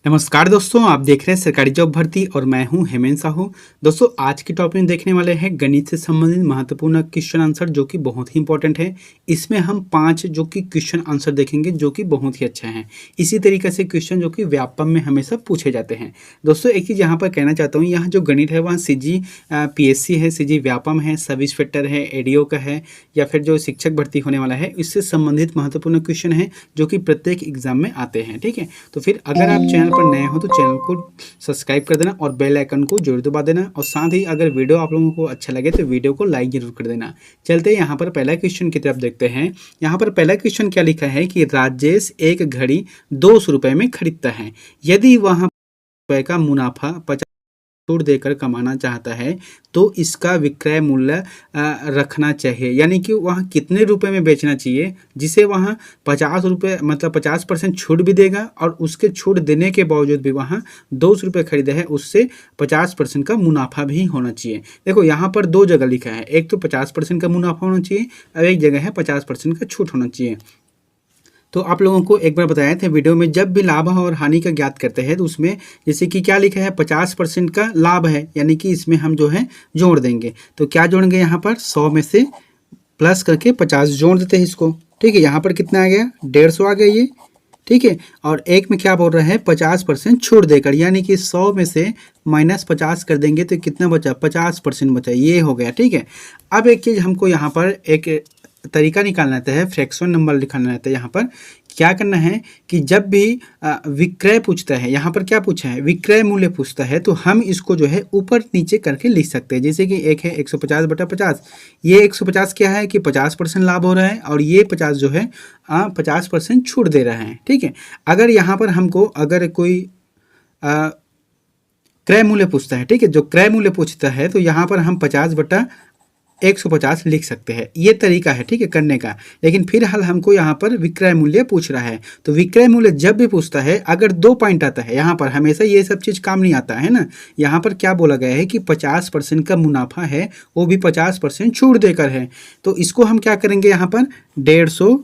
नमस्कार दोस्तों, आप देख रहे हैं सरकारी जॉब भर्ती और मैं हूं हेमेंद्र साहू। दोस्तों, आज की टॉपिक में देखने वाले हैं गणित से संबंधित महत्वपूर्ण क्वेश्चन आंसर जो कि बहुत ही इंपॉर्टेंट है। इसमें हम 5 जो कि क्वेश्चन आंसर देखेंगे जो कि बहुत ही अच्छा है। इसी तरीके से क्वेश्चन जो कि व्यापम में हमेशा पूछे जाते हैं। दोस्तों, एक चीज़ यहाँ पर कहना चाहता हूँ, यहाँ जो गणित है वहाँ सीजी पीएससी है, सीजी व्यापम है, सब इंस्पेक्टर है, एडीओ का है या फिर जो शिक्षक भर्ती होने वाला है, इससे संबंधित महत्वपूर्ण क्वेश्चन है जो कि प्रत्येक एग्जाम में आते हैं। ठीक है, तो फिर अगर आप चैनल पर नए हो तो चैनल को सब्सक्राइब कर देना और बेल आइकन को जरूर दबा देना, और साथ ही अगर वीडियो आप लोगों को अच्छा लगे तो वीडियो को लाइक जरूर कर देना। चलते हैं यहाँ पर पहला क्वेश्चन की तरफ देखते हैं। यहाँ पर पहला क्वेश्चन क्या लिखा है कि राजेश एक घड़ी 200 रुपये में खरीदता है। यदि वह रुपये का मुनाफा 50 छूट देकर कमाना चाहता है तो इसका विक्रय मूल्य रखना चाहिए, यानी कि वहाँ कितने रुपए में बेचना चाहिए जिसे वहाँ 50 रुपये मतलब 50% छूट भी देगा और उसके छूट देने के बावजूद भी वहाँ 200 रुपये खरीदे है, उससे 50% का मुनाफा भी होना चाहिए। देखो, यहाँ पर दो जगह लिखा है, एक तो 50% का मुनाफा होना चाहिए और एक जगह है 50% का छूट होना चाहिए। तो आप लोगों को एक बार बताया था वीडियो में, जब भी लाभ और हानि का ज्ञात करते हैं तो उसमें जैसे कि क्या लिखा है 50% का लाभ है, यानी कि इसमें हम जो है जोड़ देंगे। तो क्या जोड़ेंगे, यहाँ पर 100 में से प्लस करके 50 जोड़ देते हैं इसको। ठीक है, यहाँ पर कितना आ गया, 150 आ गया ये। ठीक है, और एक में क्या बोल रहे हैं 50% छूट देकर, यानी कि 100 में से -50 कर देंगे तो कितना बचा, 50% बचा, ये हो गया। ठीक है, अब एक चीज़ हमको यहाँ पर एक तरीका निकालना रहता है, फ्रैक्शन नंबर लिखाना रहता है। यहाँ पर क्या करना है कि जब भी विक्रय पूछता है, यहाँ पर क्या पूछा है, विक्रय मूल्य पूछता है, तो हम इसको जो है ऊपर नीचे करके लिख सकते हैं। जैसे कि एक है 150/50, ये 150 क्या है कि 50% लाभ हो रहा है और ये 50 जो है 50% छूट दे रहा है। ठीक है, अगर यहाँ पर हमको अगर कोई क्रय मूल्य पूछता है, ठीक है, जो क्रय मूल्य पूछता है तो यहाँ पर हम 50/150 लिख सकते हैं। ये तरीका है, ठीक है, करने का। लेकिन फिर हाल हमको यहाँ पर विक्रय मूल्य पूछ रहा है, तो विक्रय मूल्य जब भी पूछता है अगर 2 पॉइंट आता है, यहाँ पर हमेशा ये सब चीज़ काम नहीं आता है ना। यहाँ पर क्या बोला गया है कि 50% का मुनाफा है, वो भी 50% छूट देकर है। तो इसको हम क्या करेंगे, यहाँ पर 150,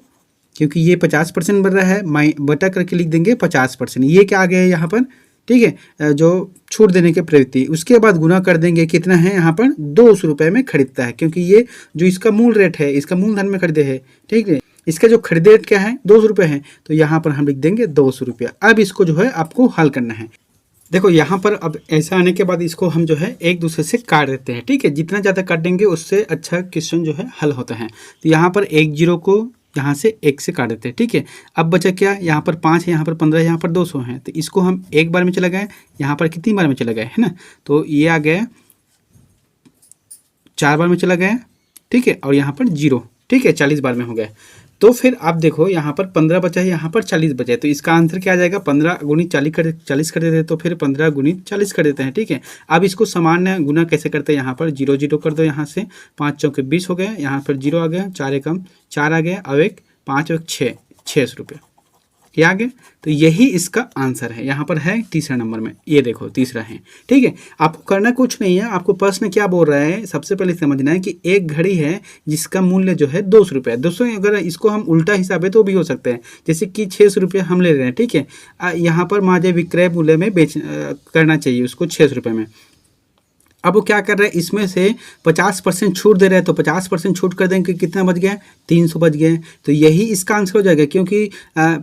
क्योंकि ये 50% बन रहा है, बटा करके लिख देंगे 50%। ये क्या आ गया है यहाँ पर, ठीक है, जो छूट देने की प्रवृत्ति, उसके बाद गुना कर देंगे, कितना है यहाँ पर 200 रुपये में खरीदता है, क्योंकि ये जो इसका मूल रेट है, इसका मूलधन में खरीदे है। ठीक है, इसका जो खरीदे रेट क्या है 200 रुपये है, तो यहाँ पर हम लिख देंगे 200 रुपया। अब इसको जो है आपको हल करना है। देखो, यहाँ पर अब ऐसा आने के बाद इसको हम जो है एक दूसरे से काट देते हैं। ठीक है, जितना ज़्यादा काटेंगे उससे अच्छा क्वेश्चन जो है हल होता है। तो यहाँ पर 1 0 को यहाँ से 1 से काट देते हैं। ठीक है, अब बचा क्या, यहाँ पर 5 है, यहाँ पर 15 है, यहाँ पर 200 है, तो इसको हम एक बार में चला गए, यहाँ पर कितनी बार में चला गया है ना, तो ये आ गया 4 बार में चला गया। ठीक है, और यहाँ पर 0, ठीक है, 40 बार में हो गया। तो फिर आप देखो, यहाँ पर 15 बचा है, यहाँ पर 40 बचा है, तो इसका आंसर क्या आ जाएगा, 15 गुणित 40 कर देते हैं, तो फिर 15 गुणित 40 कर देते हैं। ठीक है, अब इसको सामान्य गुना कैसे करते हैं, यहाँ पर 0 0 कर दो, यहाँ से 5 चौके 20 हो गया, यहाँ पर 0 आ गया, 4 एकम 4 आ गया, अब एक 5 और 600 रुपये, ये आ गया। तो यही इसका आंसर है, यहाँ पर है तीसरा नंबर में, ये देखो तीसरा है। ठीक है, आपको करना कुछ नहीं है, आपको प्रश्न क्या बोल रहा है सबसे पहले समझना है कि एक घड़ी है जिसका मूल्य जो है 200 रुपये। दोस्तों, अगर इसको हम उल्टा हिसाब है तो भी हो सकता है, जैसे कि 600 रुपये हम ले रहे हैं। ठीक है, यहाँ पर माजे विक्रय मूल्य में करना चाहिए उसको 600 रुपये में। अब वो क्या कर रहा है, इसमें से 50% छूट दे रहे हैं, तो 50% छूट कर देंगे, कितना बच गया, 300 बच गया। तो यही इसका आंसर हो जाएगा, क्योंकि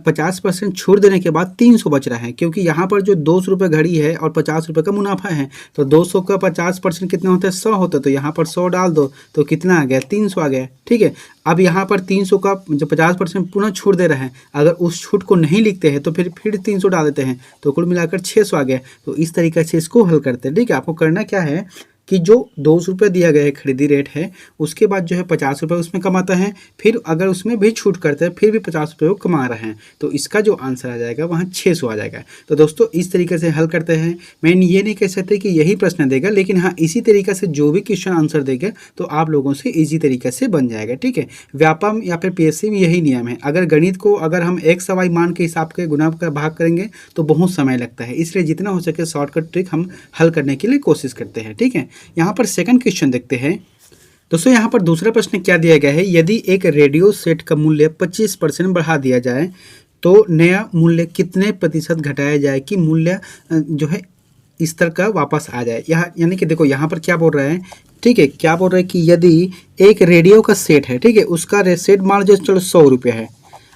50% छूट देने के बाद 300 बच रहा है, क्योंकि यहाँ पर जो 200 रुपये घड़ी है और 50 रुपये का मुनाफा है, तो 200 का 50% कितना होता है, 100 होता है, तो यहाँ पर 100 डाल दो तो कितना आ गया, 300 आ गया। ठीक है, अब यहाँ पर 300 का जो 50% पुनः छूट दे रहा है, अगर उस छूट को नहीं लिखते हैं तो फिर 300 डाल देते हैं, तो कुल मिलाकर 600 आ गया। तो इस तरीके से इसको हल करते हैं। ठीक है, आपको करना क्या है कि जो 200 रुपये दिया गया है खरीदी रेट है, उसके बाद जो है 50 रुपये उसमें कमाता है, फिर अगर उसमें भी छूट करते हैं फिर भी 50 रुपये वो कमा रहे हैं, तो इसका जो आंसर आ जाएगा वहाँ 600 आ जाएगा। तो दोस्तों, इस तरीके से हल करते हैं। मैं ये नहीं कह सकते कि यही प्रश्न देगा, लेकिन हाँ, इसी तरीके से जो भी क्वेश्चन आंसर देगा तो आप लोगों से ईजी तरीके से बन जाएगा। ठीक है, व्यापम या फिर पीएससी में यही नियम है, अगर गणित को अगर हम एक सवाई मान के हिसाब के गुना का भाग करेंगे तो बहुत समय लगता है, इसलिए जितना हो सके शॉर्टकट ट्रिक हम हल करने के लिए कोशिश करते हैं। ठीक है, यहाँ पर सेकंड क्वेश्चन देखते हैं। दोस्तों, यहाँ पर दूसरा प्रश्न क्या दिया गया है, यदि एक रेडियो सेट का मूल्य 25% बढ़ा दिया जाए तो नया मूल्य कितने प्रतिशत घटाया जाए कि मूल्य जो है इस तरह का वापस आ जाए। यहाँ यानी कि देखो यहाँ पर क्या बोल रहा है, ठीक है, क्या बोल रहा है कि यदि एक रेडियो का सेट है, ठीक है, उसका सेट मान लीजिए चलो 100 रुपये है।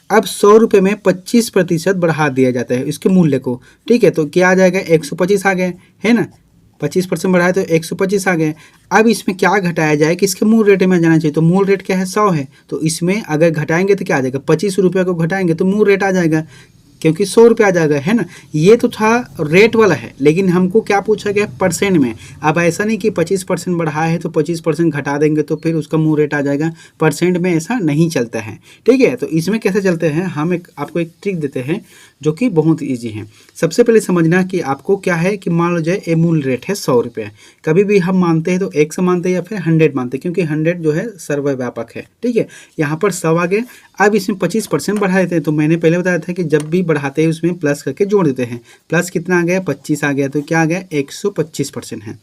अब 100 रुपये में 25% बढ़ा दिया जाता है इसके मूल्य को, ठीक है, तो क्या आ जाएगा 125 आ गए, है ना, 25% बढ़ाए तो 125 आ गए। अब इसमें क्या घटाया जाए कि इसके मूल रेट में जाना चाहिए, तो मूल रेट क्या है 100 है, तो इसमें अगर घटाएंगे तो क्या आ जाएगा 25 रुपये को घटाएंगे तो मूल रेट आ जाएगा, क्योंकि 100 रुपये आ जाएगा, है ना। ये तो था रेट वाला है, लेकिन हमको क्या पूछा गया परसेंट में। अब ऐसा नहीं कि 25% बढ़ा है तो 25% घटा देंगे तो फिर उसका मूल रेट आ जाएगा, परसेंट में ऐसा नहीं चलता है, ठीक है। तो इसमें कैसे चलते हैं, हम आपको एक ट्रिक देते हैं जो कि बहुत ईजी है। सबसे पहले समझना कि आपको क्या है कि मान लो जाए ये मूल रेट है 100 रुपये, कभी भी हम मानते हैं तो 1 से मानते हैं या फिर 100 मानते हैं, क्योंकि 100 जो है सर्वव्यापक है, ठीक है। यहाँ पर 100 आ गए, अब इसमें 25% बढ़ा देते हैं। तो मैंने पहले बताया था कि जब भी बढ़ाते हैं उसमें प्लस करके जोड़ देते हैं। प्लस कितना आ गया 25 आ गया, तो क्या आ गया 125% है।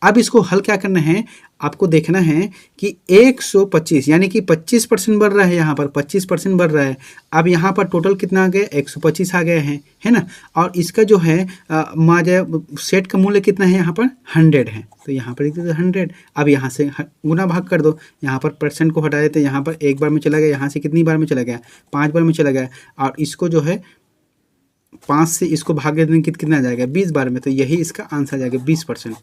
अब इसको हल क्या करना है, आपको देखना है कि 125 यानी कि 25% बढ़ रहा है, यहाँ पर 25% बढ़ रहा है। अब यहाँ पर टोटल कितना आ गया 125 आ गया है ना। और इसका जो है माजा सेट का मूल्य कितना है, यहाँ पर 100 है, तो यहाँ पर लिख देते 100। अब यहाँ से गुना भाग कर दो, यहाँ पर परसेंट को हटा देते, यहाँ पर एक बार में चला गया, यहाँ से कितनी बार में चला गया 5 बार में चला गया, और इसको जो है 5 से इसको भाग देने कितना आ जाएगा 20 बार में, तो यही इसका आंसर आ जाएगा 20%।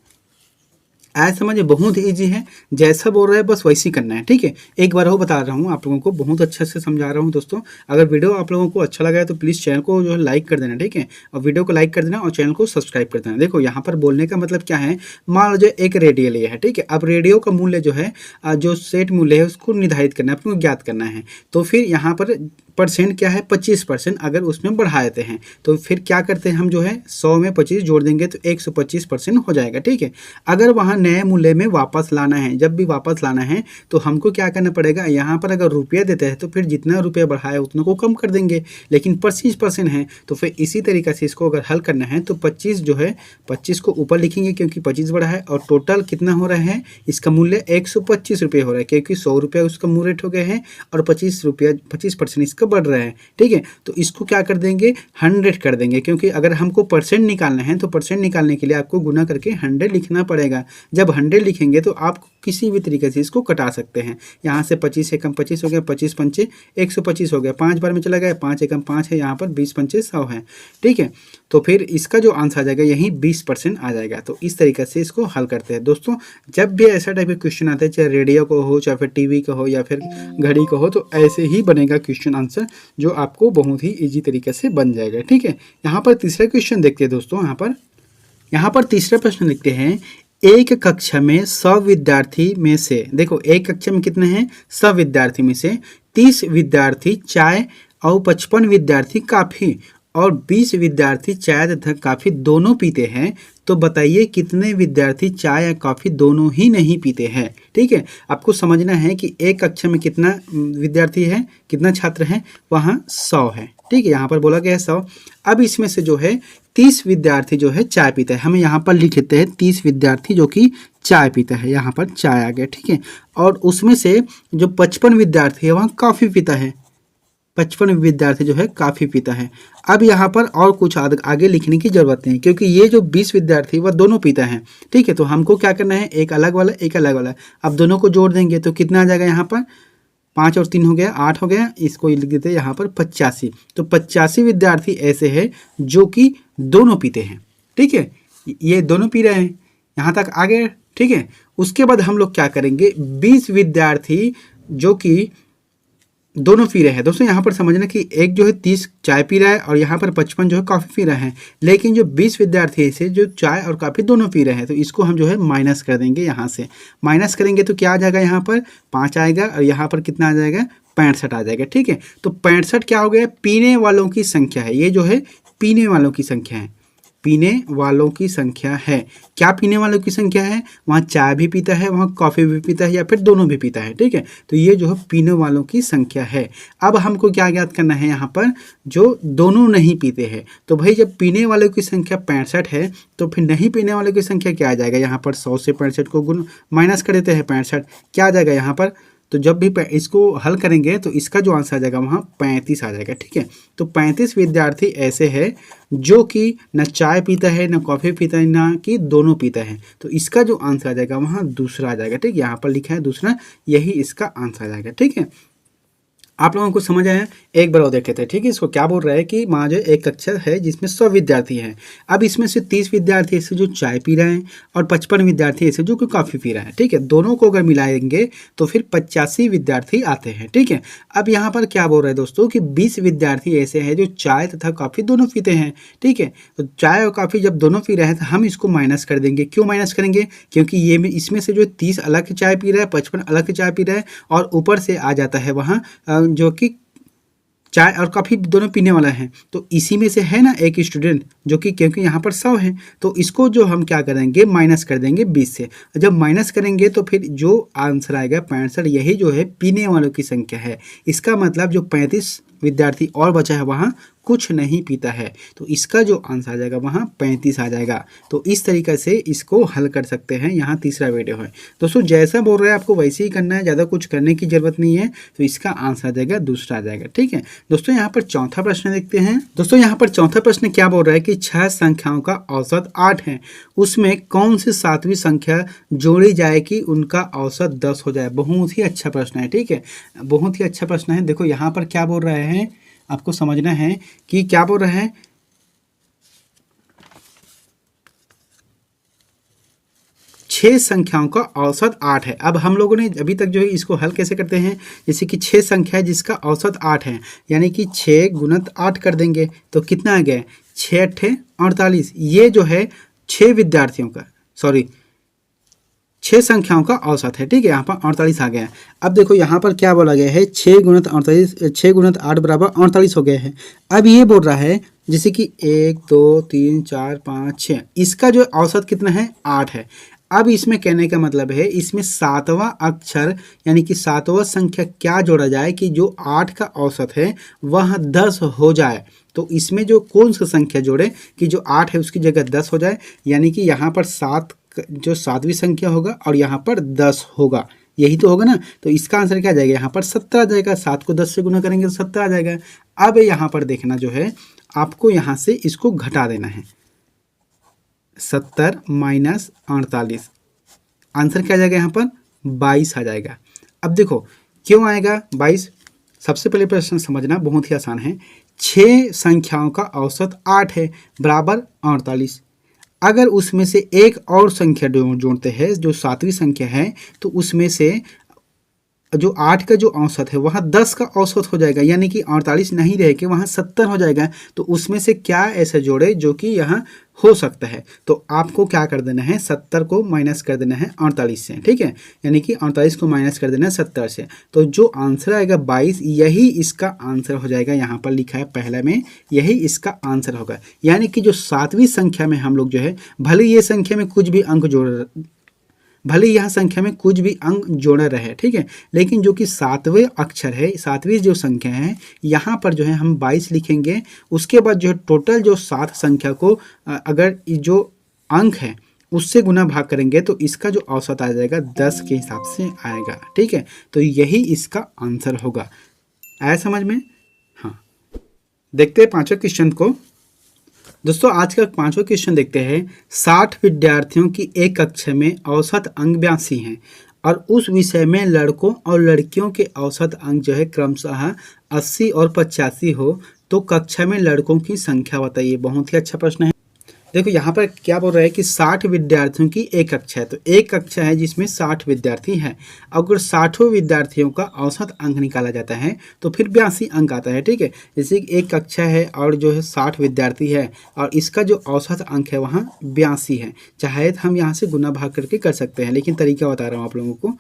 ऐसा समझिए बहुत ईजी है, जैसा बोल रहा है बस वैसे ही करना है, ठीक है। एक बार वो बता रहा हूँ आप लोगों को, बहुत अच्छे से समझा रहा हूँ दोस्तों। अगर वीडियो आप लोगों को अच्छा लगा है तो प्लीज़ चैनल को जो है लाइक कर देना, ठीक है, और वीडियो को लाइक कर देना और चैनल को सब्सक्राइब कर देना। देखो यहाँ पर बोलने का मतलब क्या है, मान लीजिए एक रेडियो लिया है, ठीक है। अब रेडियो का मूल्य जो है जो सेट मूल्य है उसको निर्धारित करना है, आपको ज्ञात करना है। तो फिर यहाँ पर परसेंट क्या है 25%, अगर उसमें बढ़ा देते हैं तो फिर क्या करते हैं हम जो है 100 में 25 जोड़ देंगे तो 125% हो जाएगा, ठीक है। अगर वहाँ नए मूल्य में वापस लाना है, जब भी वापस लाना है तो हमको क्या करना पड़ेगा, यहाँ पर अगर रुपया देते हैं तो फिर जितना रुपया बढ़ाए उतना को कम कर देंगे, लेकिन 25% है तो फिर इसी तरीके से इसको अगर हल करना है तो 25 जो है 25 को ऊपर लिखेंगे क्योंकि 25 बढ़ा है, और टोटल कितना हो रहा है इसका मूल्य 125 रुपये हो रहा है, क्योंकि 100 रुपया उसका मूल रेट हो गया है और 25% इसका बढ़ रहा है, ठीक है। तो इसको क्या कर देंगे 100 कर देंगे, क्योंकि अगर हमको परसेंट निकालना है तो परसेंट निकालने के लिए आपको गुना करके 100 लिखना पड़ेगा। जब 100 लिखेंगे तो आप किसी भी तरीके से इसको कटा सकते हैं। यहाँ से 25 से कम 25 हो गया, 25 पंचे 125 हो गया, 5 बार में चला गया, 5 एकम 5 है, यहाँ पर 20 पंचे 100 है, ठीक है। तो फिर इसका जो आंसर आ जाएगा यही 20% आ जाएगा। तो इस तरीके से इसको हल करते हैं दोस्तों। जब भी ऐसा टाइप के क्वेश्चन आते हैं, चाहे रेडियो को हो, चाहे फिर टीवी का हो, या फिर घड़ी का हो, तो ऐसे ही बनेगा क्वेश्चन आंसर, जो आपको बहुत ही ईजी तरीके से बन जाएगा, ठीक है। यहाँ पर तीसरा क्वेश्चन देखते हैं दोस्तों। यहाँ पर तीसरा प्रश्न लिखते हैं, एक कक्षा में 100 विद्यार्थी में से, देखो एक कक्षा में कितने हैं 100 विद्यार्थी में से 30 विद्यार्थी चाय और 55 विद्यार्थी काफ़ी और 20 विद्यार्थी चाय तथा कॉफ़ी दोनों पीते हैं, तो बताइए कितने विद्यार्थी चाय या कॉफ़ी दोनों ही नहीं पीते हैं, ठीक है। आपको समझना है कि एक कक्षा में कितना विद्यार्थी है, कितना छात्र है, वहाँ 100 है, ठीक है। यहाँ पर बोला गया है 100। अब इसमें से जो है 30 विद्यार्थी जो है चाय पीता है, हमें यहाँ पर लिख लेते हैं 30 विद्यार्थी जो कि चाय पीता है, यहाँ पर चाय आ गया, ठीक है। और उसमें से जो 55 विद्यार्थी है वहाँ कॉफ़ी पीता है, 55 विद्यार्थी जो है काफ़ी पीता है। अब यहाँ पर और कुछ आगे लिखने की ज़रूरत नहीं, क्योंकि ये जो 20 विद्यार्थी वह दोनों पीता है, ठीक है। तो हमको क्या करना है, एक अलग वाला एक अलग वाला, अब दोनों को जोड़ देंगे तो कितना आ जाएगा, यहाँ पर 5 और 3 हो गया 8 हो गया, इसको लिख देते हैं यहाँ पर 85। तो 85 विद्यार्थी ऐसे हैं जो कि दोनों पीते हैं, ठीक है। ये दोनों पी रहे हैं, यहाँ तक आ गए, ठीक है। उसके बाद हम लोग क्या करेंगे, 20 विद्यार्थी जो कि दोनों पी रहे हैं। दोस्तों यहाँ पर समझना कि एक जो है 30 चाय पी रहा है और यहाँ पर 55 जो है कॉफ़ी पी रहा है, लेकिन जो 20 विद्यार्थी है जो चाय और कॉफ़ी दोनों पी रहे हैं, तो इसको हम जो है माइनस कर देंगे। यहाँ से माइनस करेंगे तो क्या आ जाएगा, यहाँ पर 5 आएगा और यहाँ पर कितना आ जाएगा 65 आ जाएगा, ठीक है। तो 65 क्या हो गया, पीने वालों की संख्या है, ये जो है पीने वालों की संख्या है, पीने वालों की संख्या है। क्या पीने वालों की संख्या है, वहाँ चाय भी पीता है, वहाँ कॉफ़ी भी पीता है, या फिर दोनों भी पीता है, ठीक है। तो ये जो है पीने वालों की संख्या है। अब हमको क्या ज्ञात करना है, यहाँ पर जो दोनों नहीं पीते हैं, तो भाई जब पीने वालों की संख्या 65 है तो फिर नहीं पीने वालों की संख्या क्या आ जाएगा, यहाँ पर 100 से 65 को गुण माइनस कर देते हैं 65, क्या आ जाएगा यहाँ पर तो जब भी इसको हल करेंगे तो इसका जो आंसर आ जाएगा वहाँ 35 आ जाएगा। ठीक है, तो 35 विद्यार्थी ऐसे हैं जो कि न चाय पीता है, न कॉफ़ी पीता है, ना कि दोनों पीता है। तो इसका जो आंसर आ जाएगा वहाँ दूसरा आ जाएगा। ठीक है, यहाँ पर लिखा है दूसरा, यही इसका आंसर आ जाएगा। ठीक है, आप लोगों को समझ आया? एक बार और देखे थे। ठीक है, इसको क्या बोल रहा है कि मान जो एक कक्षा है जिसमें 100 विद्यार्थी हैं। अब इसमें से 30 विद्यार्थी ऐसे जो चाय पी रहे हैं और 55 विद्यार्थी ऐसे जो कि कॉफ़ी पी रहे हैं। ठीक है, दोनों को अगर मिलाएंगे तो फिर 85 विद्यार्थी आते हैं। ठीक है, अब यहाँ पर क्या बोल रहे हैं दोस्तों कि 20 विद्यार्थी ऐसे हैं जो चाय तथा कॉफ़ी दोनों पीते हैं। ठीक है, तो चाय और कॉफ़ी जब दोनों पी रहे हैं तो हम इसको माइनस कर देंगे। क्यों माइनस करेंगे? क्योंकि ये इसमें से जो 30 अलग चाय पी रहा है, 55 अलग चाय पी रहा है, और ऊपर से आ जाता है वहाँ जो कि चाय और कॉफ़ी दोनों पीने वाला है। तो इसी में से है ना एक स्टूडेंट जो कि, क्योंकि यहाँ पर 100 है तो इसको जो हम क्या करेंगे माइनस कर देंगे 20 से। जब माइनस करेंगे तो फिर जो आंसर आएगा 65, यही जो है पीने वालों की संख्या है। इसका मतलब जो 35 विद्यार्थी और बचा है वहाँ कुछ नहीं पीता है, तो इसका जो आंसर आ जाएगा वहाँ 35 आ जाएगा। तो इस तरीके से इसको हल कर सकते हैं। यहाँ तीसरा वीडियो है दोस्तों, जैसा बोल रहे हैं आपको वैसे ही करना है, ज़्यादा कुछ करने की जरूरत नहीं है। तो इसका आंसर आ जाएगा दूसरा आ जाएगा। ठीक है दोस्तों, यहाँ पर चौथा प्रश्न देखते हैं। दोस्तों यहाँ पर चौथा प्रश्न क्या बोल रहा है कि 6 संख्याओं का औसत 8 है, उसमें कौन सी 7वीं संख्या जोड़ी जाए कि उनका औसत 10 हो जाए। बहुत ही अच्छा प्रश्न है। ठीक है, बहुत ही अच्छा प्रश्न है। देखो यहाँ पर क्या बोल रहे हैं, आपको समझना है कि क्या बोल रहे हैं। 6 संख्याओं का औसत 8 है। अब हम लोगों ने अभी तक जो है इसको हल कैसे करते हैं, जैसे कि 6 संख्या है जिसका औसत 8 है, यानी कि 6 गुणित 8 कर देंगे तो कितना आ गया, 6 8 48। ये जो है 6 विद्यार्थियों का, सॉरी 6 संख्याओं का औसत है। ठीक है, यहाँ पर 48 आ गया है। अब देखो यहाँ पर क्या बोला गया है, 6 गुणित 48, 6 गुणित 8 बराबर 48 हो गया है। अब ये बोल रहा है जैसे कि 1 2 3 4 5 6, इसका जो औसत कितना है, 8 है। अब इसमें कहने का मतलब है इसमें 7वां अक्षर यानी कि 7वां संख्या क्या जोड़ा जाए कि जो 8 का औसत है वह 10 हो जाए। तो इसमें जो कौन सा संख्या जोड़े कि जो 8 है उसकी जगह 10 हो जाए, यानी कि यहाँ पर 7 जो 7वीं संख्या होगा और यहाँ पर 10 होगा, यही तो होगा ना। तो इसका आंसर क्या आ जाएगा, यहाँ पर 17 आ जाएगा। 7 को 10 से गुना करेंगे तो 17 आ जाएगा। अब यहाँ पर देखना जो है आपको यहाँ से इसको घटा देना है, 70 माइनस 48, आंसर क्या आ जाएगा, यहाँ पर 22 आ जाएगा। अब देखो क्यों आएगा 22, सबसे पहले प्रश्न समझना बहुत ही आसान है। 6 संख्याओं का औसत 8 है बराबर 48, अगर उसमें से एक और संख्या जोड़ते हैं जो 7वीं संख्या है, तो उसमें से जो 8 का जो औसत है वहाँ 10 का औसत हो जाएगा, यानी कि 48 नहीं रह के वहाँ 70 हो जाएगा। तो उसमें से क्या ऐसे जोड़े जो कि यहाँ हो सकता है, तो आपको क्या कर देना है, 70 को माइनस कर देना है 48 से। ठीक है, यानी कि 48 को माइनस कर देना है 70 से, तो जो आंसर आएगा 22, यही इसका आंसर हो जाएगा। यहाँ पर लिखा है पहले में, यही इसका आंसर होगा। यानी कि जो 7वीं संख्या में हम लोग जो है, भले ये संख्या में कुछ भी अंक भले यहाँ संख्या में कुछ भी अंक जोड़ा रहे, ठीक है, लेकिन जो कि 7वें अक्षर है, 7वीं जो संख्या है, यहाँ पर जो है हम 22 लिखेंगे। उसके बाद जो है टोटल जो 7 संख्या को अगर जो अंक है उससे गुना भाग करेंगे तो इसका जो औसत आ जाएगा 10 के हिसाब से आएगा। ठीक है, तो यही इसका आंसर होगा। आया समझ में? हाँ, देखते हैं 5वें क्वेश्चन को। दोस्तों आज का 5वां क्वेश्चन देखते हैं। 60 विद्यार्थियों की एक कक्षा में औसत अंक 82 हैं और उस विषय में लड़कों और लड़कियों के औसत अंक जो है क्रमशः 80 और 85 हो, तो कक्षा में लड़कों की संख्या बताइए। बहुत ही अच्छा प्रश्न है। देखो यहाँ पर क्या बोल रहा है कि 60 विद्यार्थियों की एक कक्षा है, तो एक कक्षा है जिसमें 60 विद्यार्थी हैं। अगर 60 विद्यार्थियों का औसत अंक निकाला जाता है तो फिर 82 अंक आता है। ठीक है, जैसे एक कक्षा है और जो है 60 विद्यार्थी है और इसका जो औसत अंक है वहाँ 82 है। चाहे हम यहाँ से गुना भाग करके कर सकते हैं, लेकिन तरीका बता रहा हूँ आप लोगों को,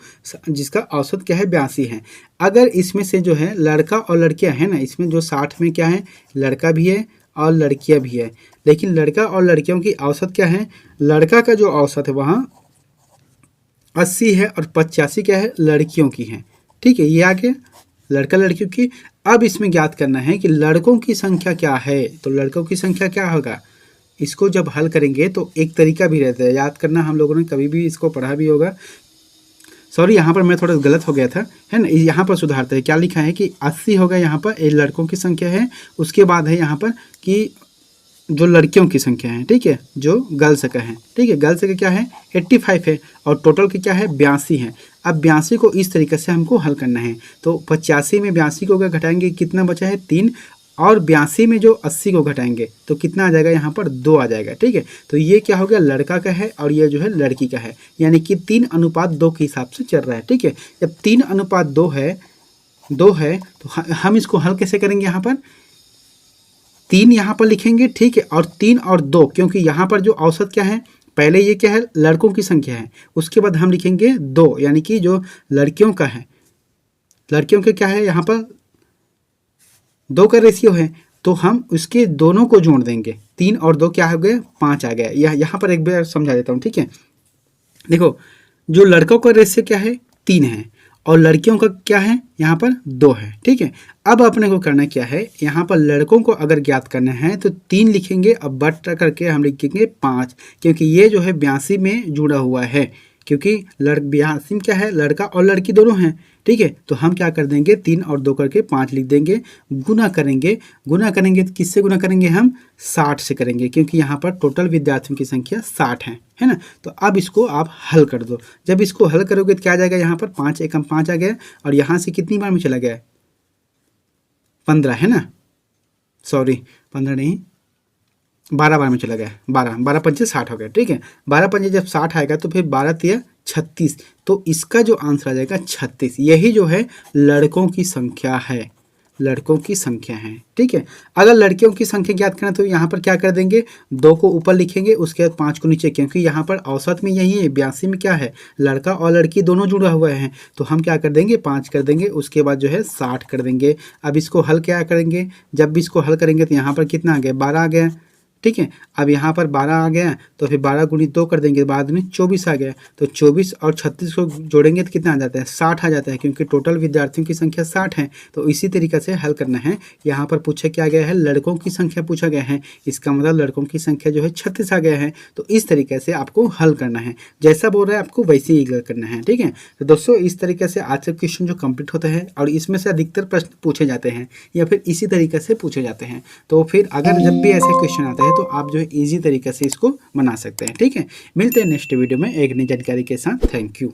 जिसका औसत क्या है 82 है। अगर इसमें से जो है लड़का और लड़कियाँ हैं ना, इसमें जो 60 में क्या है, लड़का भी है और लड़कियां भी है, लेकिन लड़का और लड़कियों की औसत क्या है, लड़का का जो औसत है वहाँ 80 है और 85 क्या है, लड़कियों की है। ठीक है, ये आ गया लड़का लड़कियों की। अब इसमें ज्ञात करना है कि लड़कों की संख्या क्या है, तो लड़कों की संख्या क्या होगा। इसको जब हल करेंगे तो एक तरीका भी रहता है याद करना, हम लोगों ने कभी भी इसको पढ़ा भी होगा। सॉरी यहाँ पर मैं थोड़ा गलत हो गया था, है ना। यहाँ पर सुधारते हैं, क्या लिखा है कि 80 होगा यहाँ पर, ये लड़कों की संख्या है। उसके बाद है यहाँ पर कि जो लड़कियों की संख्या है, ठीक है, जो गर्ल्स का है, ठीक है, गर्ल्स का क्या है 85 है और टोटल की क्या है 82 है। अब 82 को इस तरीके से हमको हल करना है। तो 85 में 82 को अगर घटाएंगे कितना बचा है 3, और 82 में जो 80 को घटाएंगे तो कितना आ जाएगा यहाँ पर 2 आ जाएगा, ठीक है। तो ये क्या हो गया लड़का का है और ये जो है लड़की का है, यानी कि 3:2 के हिसाब से चल रहा है, ठीक है। जब 3:2 है तो हम इसको हल कैसे करेंगे, यहाँ पर 3 यहाँ पर लिखेंगे, ठीक है, और 3 और 2, क्योंकि यहाँ पर जो औसत क्या है, पहले ये क्या है लड़कों की संख्या है, उसके बाद हम लिखेंगे 2, यानी कि जो लड़कियों का है, लड़कियों के क्या है यहाँ पर 2 का रेशियो है, तो हम उसके दोनों को जोड़ देंगे। 3 और 2 क्या हो गए 5 आ गया। यहाँ पर एक बार समझा देता हूँ, ठीक है। देखो जो लड़कों का रेशियो क्या है 3 है और लड़कियों का क्या है यहाँ पर 2 है, ठीक है। अब अपने को करना क्या है, यहाँ पर लड़कों को अगर ज्ञात करना है तो 3 लिखेंगे, अब बट करके हम लिखेंगे 5, क्योंकि ये जो है 82 में जुड़ा हुआ है, क्योंकि 82 में क्या है लड़का और लड़की दोनों हैं, ठीक है। तो हम क्या कर देंगे 3 और 2 करके 5 लिख देंगे। गुना करेंगे तो किससे गुना करेंगे हम 60 से करेंगे, क्योंकि यहाँ पर टोटल विद्यार्थियों की संख्या 60 है ना। तो अब इसको आप हल कर दो। जब इसको हल करोगे तो क्या आ जाएगा, यहाँ पर 5 एकम 5 आ गया और यहाँ से कितनी बार में चला गया 15, है ना, सॉरी 15 नहीं 12 बार में चला गया, 12 पंचे 60 हो गया, ठीक है। 12 पंचे जब 60 आएगा तो फिर 12 तिया 36, तो इसका जो आंसर आ जाएगा 36। यही जो है लड़कों की संख्या है, लड़कों की संख्या है, ठीक है। अगर लड़कियों की संख्या ज्ञात करना तो यहाँ पर क्या कर देंगे 2 को ऊपर लिखेंगे, उसके बाद 5 को नीचे, क्योंकि यहाँ पर औसत में यही है 82 में क्या है लड़का और लड़की दोनों जुड़ा हुआ है। तो हम क्या कर देंगे 5 कर देंगे, उसके बाद जो है 60 कर देंगे। अब इसको हल क्या करेंगे, जब भी इसको हल करेंगे तो यहाँ पर कितना आ गया 12 आ गया, ठीक है। अब यहाँ पर 12 आ गया तो फिर 12 गुणित 2 कर देंगे, बाद में 24 आ गया। तो 24 और 36 को जोड़ेंगे तो कितना आ जाता है 60 आ जाता है, क्योंकि टोटल विद्यार्थियों की संख्या 60 है। तो इसी तरीके से हल करना है। यहाँ पर पूछा क्या गया है लड़कों की संख्या पूछा गया है, इसका मतलब लड़कों की संख्या जो है 36 आ गया है। तो इस तरीके से आपको हल करना है, जैसा बोल रहा है आपको वैसे ही करना है, ठीक है। तो दोस्तों इस तरीके से आज से क्वेश्चन जो कंप्लीट होता है और इसमें से अधिकतर प्रश्न पूछे जाते हैं या फिर इसी तरीके से पूछे जाते हैं। तो फिर अगर जब भी ऐसे क्वेश्चन आता है तो आप जो है इजी तरीके से इसको बना सकते हैं, ठीक है। मिलते हैं नेक्स्ट वीडियो में एक नई जानकारी के साथ। Thank you.